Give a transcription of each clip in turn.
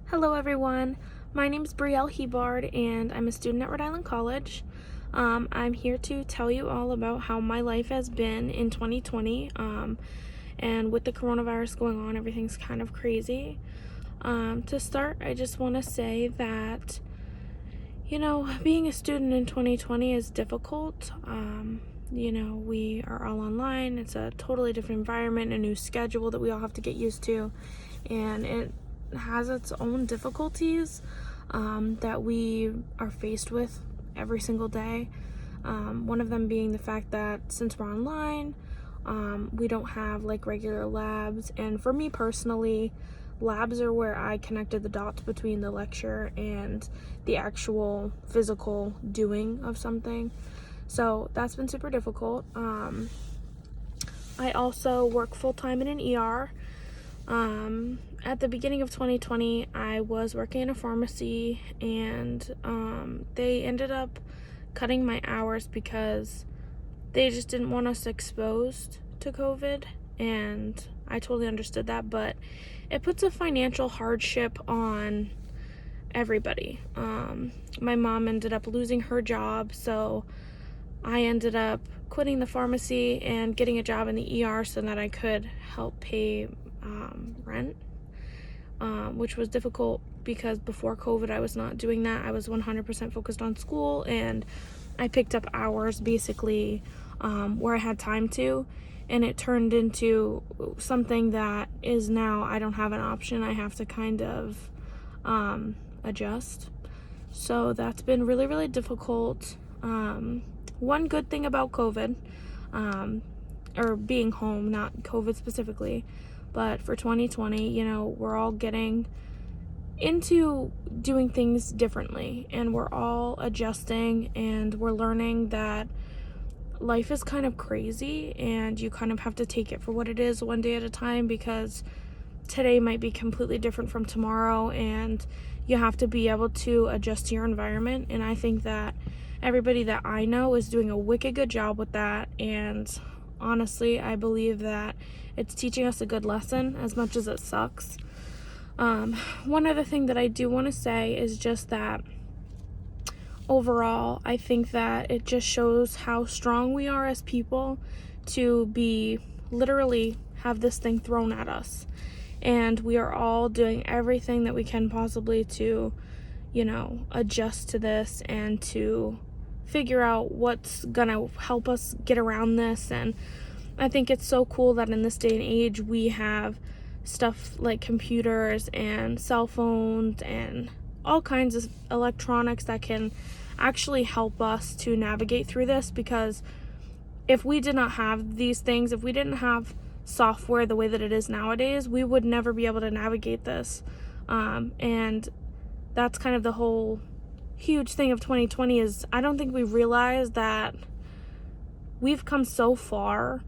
Hello everyone, my name is Brielle Hebard and I'm a student at Rhode Island College. I'm here to tell you all about how my life has been in 2020, and with the coronavirus going on, everything's kind of crazy. To start, I just want to say that, being a student in 2020 is difficult. We are all online. It's a totally different environment, a new schedule that we all have to get used to, and it has its own difficulties that we are faced with every single day. One of them being the fact that since we're online, we don't have like regular labs, and for me personally, labs are where I connected the dots between the lecture and the actual physical doing of something. So that's been super difficult. I also work full-time in an ER. At the beginning of 2020, I was working in a pharmacy, and they ended up cutting my hours because they just didn't want us exposed to COVID, and I totally understood that, but it puts a financial hardship on everybody. My mom ended up losing her job, so I ended up quitting the pharmacy and getting a job in the ER so that I could help pay rent, which was difficult because before COVID I was not doing that. I was 100% focused on school, and I picked up hours basically where I had time to, and it turned into something that is now I don't have an option. I have to kind of adjust. So that's been really, really difficult. One good thing about COVID, or being home, not COVID specifically, but for 2020, we're all getting into doing things differently, and we're all adjusting, and we're learning that life is kind of crazy, and you kind of have to take it for what it is one day at a time, because today might be completely different from tomorrow, and you have to be able to adjust to your environment. And I think that everybody that I know is doing a wicked good job with that, and honestly, I believe that it's teaching us a good lesson as much as it sucks. One other thing that I do want to say is just that overall, I think that it just shows how strong we are as people to be literally have this thing thrown at us. And we are all doing everything that we can possibly to, adjust to this and to figure out what's gonna help us get around this. And I think it's so cool that in this day and age we have stuff like computers and cell phones and all kinds of electronics that can actually help us to navigate through this, because if we did not have these things, if we didn't have software the way that it is nowadays, we would never be able to navigate this. And that's kind of the whole huge thing of 2020 is I don't think we realize that we've come so far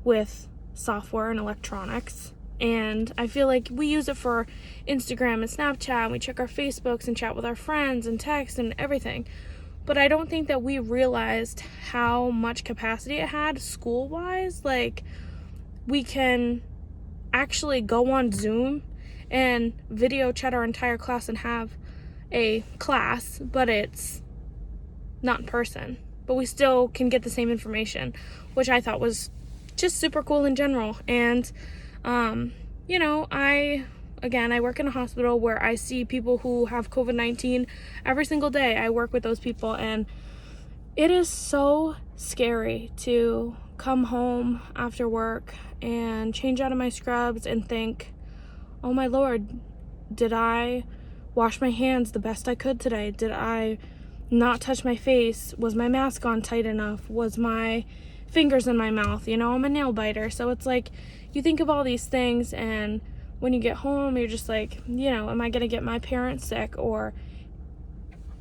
with software and electronics. And I feel like we use it for Instagram and Snapchat, and we check our Facebooks and chat with our friends and text and everything. But I don't think that we realized how much capacity it had school-wise. Like, we can actually go on Zoom and video chat our entire class and have a class, but it's not in person. But we still can get the same information, which I thought was just super cool in general. And I work in a hospital where I see people who have COVID-19 every single day. I work with those people, and it is so scary to come home after work and change out of my scrubs and think, oh my Lord, did I wash my hands the best I could today? Did I not touch my face? Was my mask on tight enough? Was my fingers in my mouth? I'm a nail biter, so it's like you think of all these things, and when you get home, you're just like, am I gonna get my parents sick or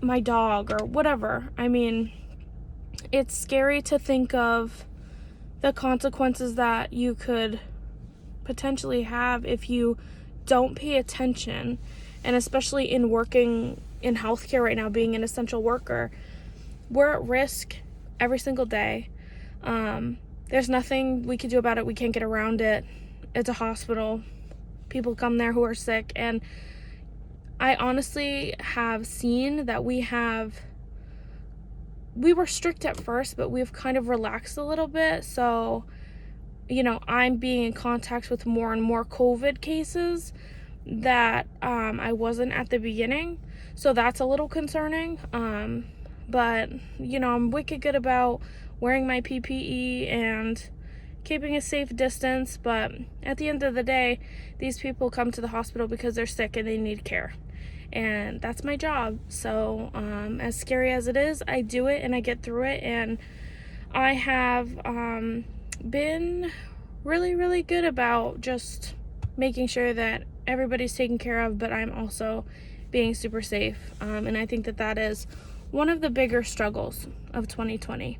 my dog or whatever? I mean, it's scary to think of the consequences that you could potentially have if you don't pay attention. And especially in working in healthcare right now, being an essential worker, we're at risk every single day. There's nothing we can do about it. We can't get around it. It's a hospital. People come there who are sick, and I honestly have seen that we were strict at first, but we've kind of relaxed a little bit. So, I'm being in contact with more and more COVID cases that I wasn't at the beginning. So that's a little concerning. But, I'm wicked good about wearing my PPE and keeping a safe distance. But at the end of the day, these people come to the hospital because they're sick and they need care. And that's my job. So as scary as it is, I do it and I get through it. And I have been really, really good about just making sure that everybody's taken care of, but I'm also being super safe. And I think that is one of the bigger struggles of 2020.